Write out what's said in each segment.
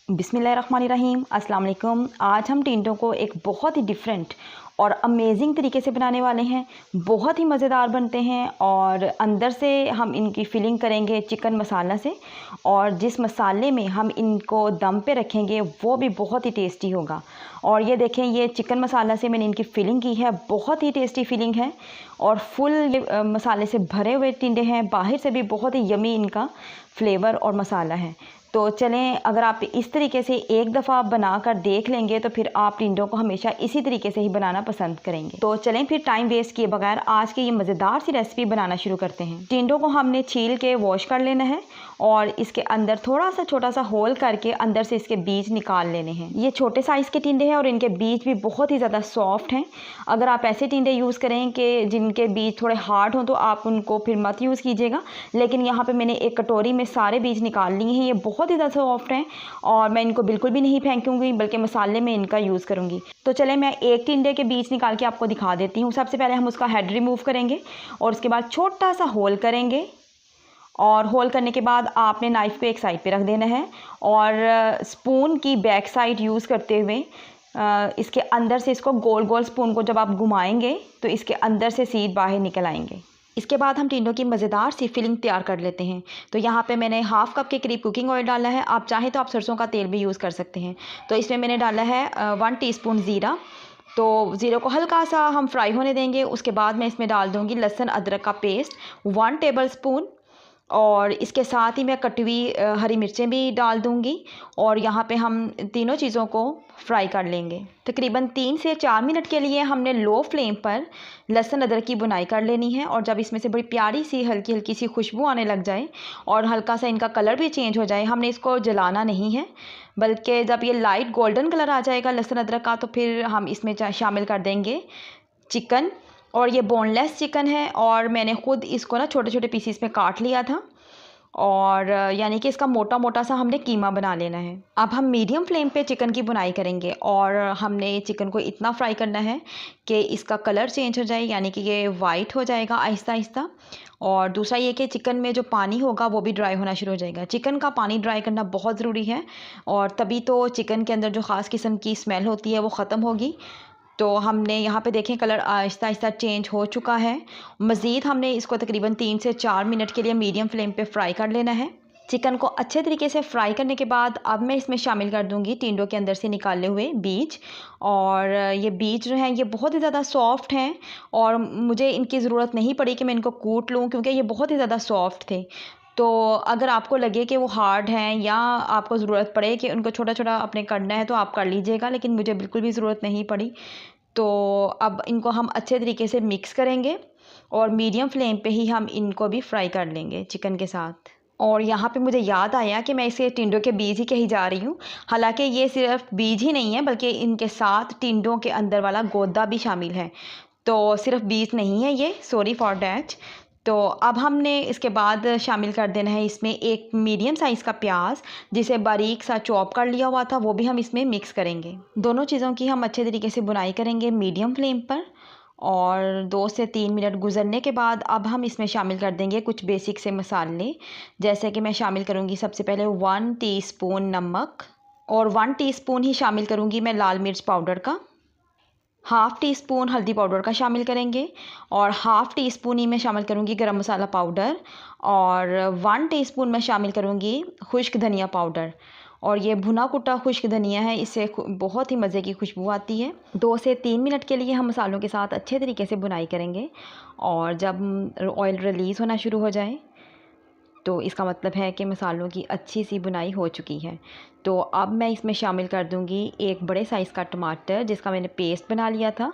बिस्मिल्लाहिर्रहमानिर्रहीम, अस्सलाम वालेकुम। आज हम टिंडों को एक बहुत ही डिफरेंट और अमेजिंग तरीके से बनाने वाले हैं। बहुत ही मज़ेदार बनते हैं और अंदर से हम इनकी फिलिंग करेंगे चिकन मसाला से, और जिस मसाले में हम इनको दम पे रखेंगे वो भी बहुत ही टेस्टी होगा। और ये देखें, ये चिकन मसाला से मैंने इनकी फिलिंग की है, बहुत ही टेस्टी फिलिंग है और फुल मसाले से भरे हुए टिंडे हैं। बाहर से भी बहुत ही यमी इनका फ्लेवर और मसाला है। तो चलें, अगर आप इस तरीके से एक दफ़ा बना कर देख लेंगे तो फिर आप टिंडों को हमेशा इसी तरीके से ही बनाना पसंद करेंगे। तो चलें फिर टाइम वेस्ट किए बगैर आज की ये मज़ेदार सी रेसिपी बनाना शुरू करते हैं। टिंडों को हमने छील के वॉश कर लेना है और इसके अंदर थोड़ा सा छोटा सा होल करके अंदर से इसके बीज निकाल लेने हैं। ये छोटे साइज़ के टिंडे हैं और इनके बीज भी बहुत ही ज़्यादा सॉफ्ट हैं। अगर आप ऐसे टिंडे यूज़ करें कि जिनके बीज थोड़े हार्ड हों तो आप उनको फिर मत यूज़ कीजिएगा, लेकिन यहाँ पे मैंने एक कटोरी में सारे बीज निकाल लिए हैं। ये बहुत ही ज़्यादा सॉफ्ट हैं और मैं इनको बिल्कुल भी नहीं फेंकूंगी बल्कि मसाले में इनका यूज़ करूँगी। तो चले, मैं एक टिंडे के बीज निकाल के आपको दिखा देती हूँ। सबसे पहले हम उसका हेड रिमूव करेंगे और उसके बाद छोटा सा होल करेंगे, और होल करने के बाद आपने नाइफ़ को एक साइड पे रख देना है और स्पून की बैक साइड यूज़ करते हुए इसके अंदर से इसको गोल गोल स्पून को जब आप घुमाएंगे तो इसके अंदर से सीड बाहर निकल आएंगे। इसके बाद हम टिंडों की मज़ेदार सी फिलिंग तैयार कर लेते हैं। तो यहाँ पे मैंने हाफ़ कप के करीब कुकिंग ऑयल डाला है। आप चाहें तो आप सरसों का तेल भी यूज़ कर सकते हैं। तो इसमें मैंने डाला है 1 टीस्पून ज़ीरा। तो ज़ीरे को हल्का सा हम फ्राई होने देंगे। उसके बाद मैं इसमें डाल दूँगी लहसुन अदरक का पेस्ट 1 टेबल स्पून, और इसके साथ ही मैं कटी हुई हरी मिर्चें भी डाल दूंगी। और यहाँ पे हम तीनों चीज़ों को फ्राई कर लेंगे। तकरीबन 3 से 4 मिनट के लिए हमने लो फ्लेम पर लहसुन अदरक की बुनाई कर लेनी है। और जब इसमें से बड़ी प्यारी सी हल्की हल्की सी खुशबू आने लग जाए और हल्का सा इनका कलर भी चेंज हो जाए, हमने इसको जलाना नहीं है, बल्कि जब ये लाइट गोल्डन कलर आ जाएगा लहसुन अदरक का तो फिर हम इसमें शामिल कर देंगे चिकन। और ये बोनलेस चिकन है और मैंने ख़ुद इसको ना छोटे छोटे पीसीस में काट लिया था, और यानी कि इसका मोटा मोटा सा हमने कीमा बना लेना है। अब हम मीडियम फ्लेम पे चिकन की बुनाई करेंगे और हमने चिकन को इतना फ्राई करना है कि इसका कलर चेंज हो जाए, यानी कि ये वाइट हो जाएगा आहिस्ता आहिस्ता। और दूसरा ये कि चिकन में जो पानी होगा वो भी ड्राई होना शुरू हो जाएगा। चिकन का पानी ड्राई करना बहुत ज़रूरी है और तभी तो चिकन के अंदर जो ख़ास किस्म की स्मेल होती है वो ख़त्म होगी। तो हमने यहाँ पे देखें कलर आहिस्ता आहिस्ता चेंज हो चुका है। मज़ीद हमने इसको तकरीबन 3 से 4 मिनट के लिए मीडियम फ्लेम पे फ्राई कर लेना है। चिकन को अच्छे तरीके से फ्राई करने के बाद अब मैं इसमें शामिल कर दूंगी टिंडों के अंदर से निकाले हुए बीज। और ये बीज जो हैं ये बहुत ही ज़्यादा सॉफ्ट हैं और मुझे इनकी ज़रूरत नहीं पड़ी कि मैं इनको कूट लूँ, क्योंकि ये बहुत ही ज़्यादा सॉफ्ट थे। तो अगर आपको लगे कि वो हार्ड हैं या आपको ज़रूरत पड़े कि उनको छोटा छोटा अपने करना है तो आप कर लीजिएगा, लेकिन मुझे बिल्कुल भी ज़रूरत नहीं पड़ी। तो अब इनको हम अच्छे तरीके से मिक्स करेंगे और मीडियम फ्लेम पे ही हम इनको भी फ्राई कर लेंगे चिकन के साथ। और यहाँ पे मुझे याद आया कि मैं इसे टिंडों के बीज ही कही जा रही हूँ, हालांकि ये सिर्फ बीज ही नहीं है बल्कि इनके साथ टिंडों के अंदर वाला गोदा भी शामिल है। तो सिर्फ बीज नहीं है ये, सॉरी फॉर डैट। तो अब हमने इसके बाद शामिल कर देना है इसमें एक मीडियम साइज़ का प्याज जिसे बारीक सा चॉप कर लिया हुआ था, वो भी हम इसमें मिक्स करेंगे। दोनों चीज़ों की हम अच्छे तरीके से बुनाई करेंगे मीडियम फ्लेम पर। और 2 से 3 मिनट गुजरने के बाद अब हम इसमें शामिल कर देंगे कुछ बेसिक से मसाले, जैसे कि मैं शामिल करूँगी सबसे पहले 1 टीस्पून नमक, और 1 टीस्पून ही शामिल करूँगी मैं लाल मिर्च पाउडर का। हाफ़ टी स्पून हल्दी पाउडर का शामिल करेंगे और हाफ़ टी स्पून ही मैं शामिल करूँगी गरम मसाला पाउडर, और 1 टीस्पून मैं शामिल करूँगी खुश्क धनिया पाउडर। और ये भुना कुटा खुश्क धनिया है, इससे बहुत ही मज़े की खुशबू आती है। 2 से 3 मिनट के लिए हम मसालों के साथ अच्छे तरीके से बुनाई करेंगे और जब ऑयल रिलीज़ होना शुरू हो जाए तो इसका मतलब है कि मसालों की अच्छी सी बुनाई हो चुकी है। तो अब मैं इसमें शामिल कर दूंगी एक बड़े साइज़ का टमाटर जिसका मैंने पेस्ट बना लिया था।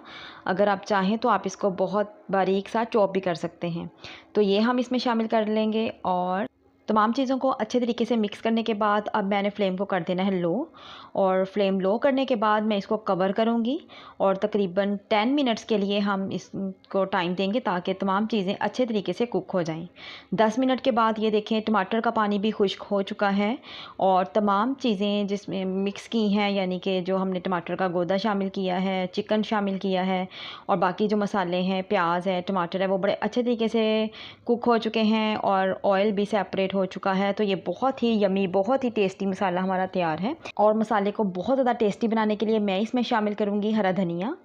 अगर आप चाहें तो आप इसको बहुत बारीक सा चॉप भी कर सकते हैं। तो ये हम इसमें शामिल कर लेंगे और तमाम चीज़ों को अच्छे तरीके से मिक्स करने के बाद अब मैंने फ्लेम को कर देना है लो, और फ्लेम लो करने के बाद मैं इसको कवर करूँगी और तकरीबन 10 मिनट्स के लिए हम इसको टाइम देंगे ताकि तमाम चीज़ें अच्छे तरीके से कुक हो जाएं। 10 मिनट के बाद ये देखें टमाटर का पानी भी खुश्क हो चुका है और तमाम चीज़ें जिसमें मिक्स की हैं, यानी कि जो हमने टमाटर का गोदा शामिल किया है, चिकन शामिल किया है और बाकी जो मसाले हैं, प्याज है, टमाटर है, वो बड़े अच्छे तरीके से कुक हो चुके हैं और ऑयल भी सेपरेट सेपरेट हो चुका है। तो ये बहुत ही यमी, बहुत ही टेस्टी मसाला हमारा तैयार है। और मसाले को बहुत ज़्यादा टेस्टी बनाने के लिए मैं इसमें शामिल करूँगी हरा धनिया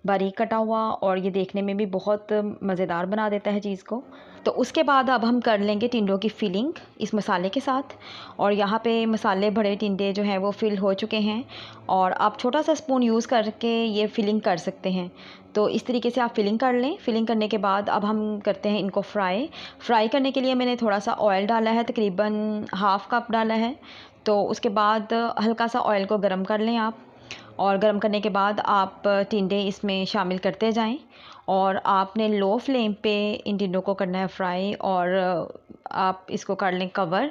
बारीक कटा हुआ, और ये देखने में भी बहुत मज़ेदार बना देता है चीज़ को। तो उसके बाद अब हम कर लेंगे टिंडों की फिलिंग इस मसाले के साथ। और यहाँ पे मसाले भरे टिंडे जो हैं वो फिल हो चुके हैं, और आप छोटा सा स्पून यूज़ करके ये फिलिंग कर सकते हैं। तो इस तरीके से आप फिलिंग कर लें। फिलिंग करने के बाद अब हम करते हैं इनको फ्राई करने के लिए मैंने थोड़ा सा ऑयल डाला है, तकरीबन हाफ़ कप डाला है। तो उसके बाद हल्का सा ऑयल को गर्म कर लें आप, और गर्म करने के बाद आप टिंडे इसमें शामिल करते जाएं, और आपने लो फ्लेम पे इन टिंडों को करना है फ्राई। और आप इसको कर लें कवर,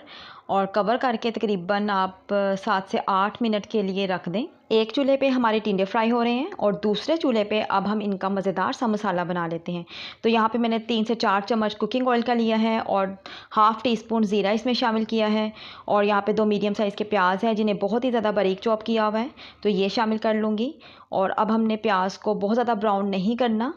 और कवर करके तकरीबन आप 7 से 8 मिनट के लिए रख दें। एक चूल्हे पे हमारे टिंडे फ्राई हो रहे हैं, और दूसरे चूल्हे पे अब हम इनका मज़ेदार सा मसाला बना लेते हैं। तो यहाँ पे मैंने 3 से 4 चम्मच कुकिंग ऑयल का लिया है, और हाफ़ टी स्पून ज़ीरा इसमें शामिल किया है। और यहाँ पे 2 मीडियम साइज़ के प्याज हैं जिन्हें बहुत ही ज़्यादा बारीक चॉप किया हुआ है, तो ये शामिल कर लूँगी। और अब हमने प्याज को बहुत ज़्यादा ब्राउन नहीं करना,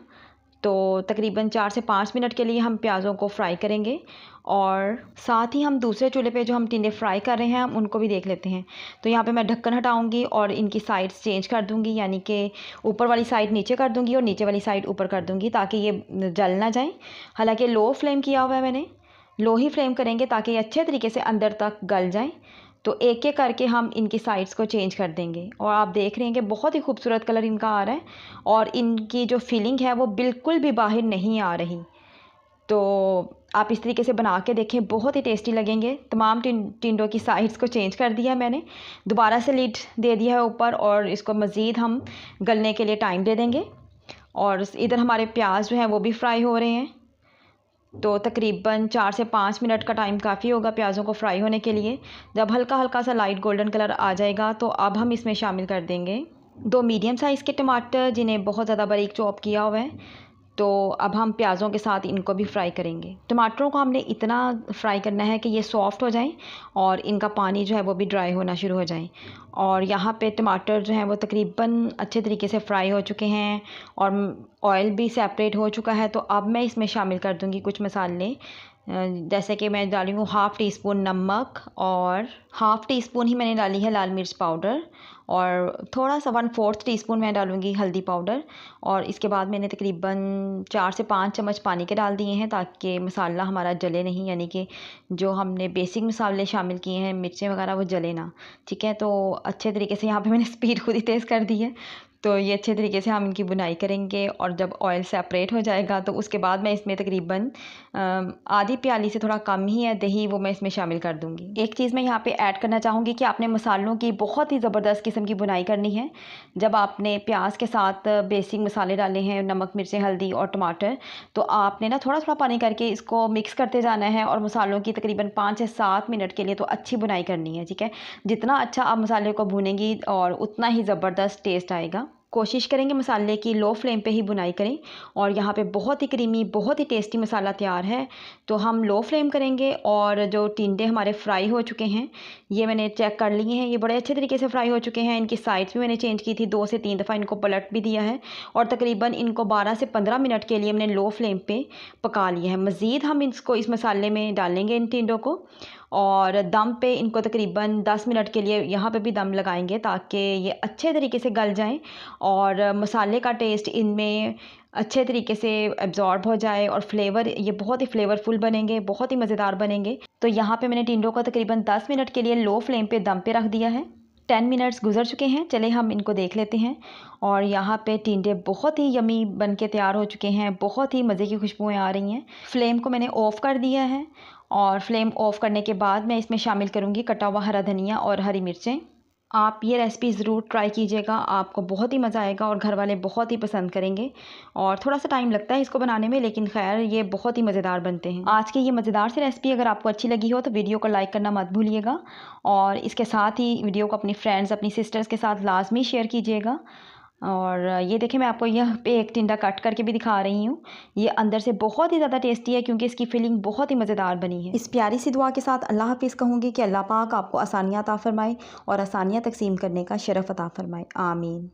तो तकरीबन 4 से 5 मिनट के लिए हम प्याज़ों को फ्राई करेंगे। और साथ ही हम दूसरे चूल्हे पे जो हम टिंडे फ्राई कर रहे हैं हम उनको भी देख लेते हैं। तो यहाँ पे मैं ढक्कन हटाऊंगी और इनकी साइड्स चेंज कर दूंगी, यानी कि ऊपर वाली साइड नीचे कर दूंगी और नीचे वाली साइड ऊपर कर दूंगी, ताकि ये जल ना जाए। हालांकि लो फ्लेम किया हुआ है मैंने, लो ही फ्लेम करेंगे ताकि ये अच्छे तरीके से अंदर तक गल जाएँ। तो एक एक करके हम इनकी साइड्स को चेंज कर देंगे, और आप देख रहे हैं कि बहुत ही खूबसूरत कलर इनका आ रहा है, और इनकी जो फीलिंग है वो बिल्कुल भी बाहर नहीं आ रही। तो आप इस तरीके से बना के देखें, बहुत ही टेस्टी लगेंगे। तमाम टिंडों की साइड्स को चेंज कर दिया मैंने, दोबारा से लिड दे दिया है ऊपर, और इसको मज़ीद हम गलने के लिए टाइम दे देंगे। और इधर हमारे प्याज जो हैं वो भी फ्राई हो रहे हैं। तो तकरीबन 4 से 5 मिनट का टाइम काफ़ी होगा प्याज़ों को फ्राई होने के लिए। जब हल्का हल्का सा लाइट गोल्डन कलर आ जाएगा तो अब हम इसमें शामिल कर देंगे 2 मीडियम साइज़ के टमाटर जिन्हें बहुत ज़्यादा बारीक चॉप किया हुआ है। तो अब हम प्याज़ों के साथ इनको भी फ्राई करेंगे। टमाटरों को हमने इतना फ्राई करना है कि ये सॉफ़्ट हो जाएं और इनका पानी जो है वो भी ड्राई होना शुरू हो जाए। और यहाँ पे टमाटर जो हैं वो तकरीबन अच्छे तरीके से फ्राई हो चुके हैं, और ऑयल भी सेपरेट हो चुका है। तो अब मैं इसमें शामिल कर दूँगी कुछ मसाले, जैसे कि मैं डाली हूँ हाफ़ टी स्पून नमक, और हाफ़ टी स्पून ही मैंने डाली है लाल मिर्च पाउडर, और थोड़ा सा 1/4 टीस्पून मैं डालूँगी हल्दी पाउडर। और इसके बाद मैंने तकरीबन 4 से 5 चम्मच पानी के डाल दिए हैं, ताकि मसाला हमारा जले नहीं, यानी कि जो हमने बेसिक मसाले शामिल किए हैं मिर्चें वगैरह वो जले ना। ठीक है, तो अच्छे तरीके से यहाँ पे मैंने स्पीड खुद ही तेज़ कर दी है। तो ये अच्छे तरीके से हम इनकी बुनाई करेंगे, और जब ऑयल सेपरेट हो जाएगा तो उसके बाद मैं इसमें तकरीबन आधी प्याली से थोड़ा कम ही है दही, वो मैं इसमें शामिल कर दूंगी। एक चीज़ मैं यहाँ पे ऐड करना चाहूँगी कि आपने मसालों की बहुत ही ज़बरदस्त किस्म की बुनाई करनी है। जब आपने प्याज के साथ बेसिक मसाले डाले हैं, नमक मिर्चें हल्दी और टमाटर, तो आपने ना थोड़ा थोड़ा पानी करके इसको मिक्स करते जाना है, और मसालों की तकरीबन 5 से 7 मिनट के लिए तो अच्छी बुनाई करनी है। ठीक है, जितना अच्छा आप मसाले को भूनेंगी और उतना ही ज़बरदस्त टेस्ट आएगा। कोशिश करेंगे मसाले की लो फ्लेम पे ही बुनाई करें। और यहाँ पे बहुत ही क्रीमी, बहुत ही टेस्टी मसाला तैयार है। तो हम लो फ्लेम करेंगे, और जो टिंडे हमारे फ्राई हो चुके हैं ये मैंने चेक कर लिए हैं, ये बड़े अच्छे तरीके से फ्राई हो चुके हैं। इनकी साइड्स भी मैंने चेंज की थी, 2 से 3 दफ़ा इनको पलट भी दिया है, और तकरीबन इनको 12 से 15 मिनट के लिए मैंने लो फ्लेम पे पका लिया है। मज़ीद हम इसको इस मसाले में डालेंगे इन टिंडों को, और दम पे इनको तकरीबन 10 मिनट के लिए यहाँ पे भी दम लगाएंगे, ताकि ये अच्छे तरीके से गल जाएं और मसाले का टेस्ट इनमें अच्छे तरीके से एब्जॉर्ब हो जाए, और फ्लेवर ये बहुत ही फ्लेवरफुल बनेंगे, बहुत ही मज़ेदार बनेंगे। तो यहाँ पे मैंने टिंडों को तकरीबन 10 मिनट के लिए लो फ्लेम पे दम पे रख दिया है। 10 मिनट्स गुजर चुके हैं, चले हम इनको देख लेते हैं। और यहाँ पे टिंडे बहुत ही यमी बन के तैयार हो चुके हैं, बहुत ही मज़े की खुशबुएं आ रही हैं। फ्लेम को मैंने ऑफ़ कर दिया है, और फ्लेम ऑफ़ करने के बाद मैं इसमें शामिल करूँगी कटा हुआ हरा धनिया और हरी मिर्चें। आप ये रेसिपी ज़रूर ट्राई कीजिएगा, आपको बहुत ही मज़ा आएगा और घर वाले बहुत ही पसंद करेंगे। और थोड़ा सा टाइम लगता है इसको बनाने में, लेकिन खैर ये बहुत ही मज़ेदार बनते हैं। आज की ये मज़ेदार सी रेसिपी अगर आपको अच्छी लगी हो तो वीडियो को लाइक करना मत भूलिएगा, और इसके साथ ही वीडियो को अपनी फ्रेंड्स, अपनी सिस्टर्स के साथ लाजमी शेयर कीजिएगा। और ये देखें, मैं आपको यह पे एक टिंडा कट करके भी दिखा रही हूँ। ये अंदर से बहुत ही ज़्यादा टेस्टी है, क्योंकि इसकी फीलिंग बहुत ही मज़ेदार बनी है। इस प्यारी सी दुआ के साथ अल्लाह हाफिज़ कहूँगी कि अल्लाह पाक आपको आसानियाँ अता फ़रमाए और आसानियाँ तकसीम करने का शरफ़ अता फ़रमाए। आमीन।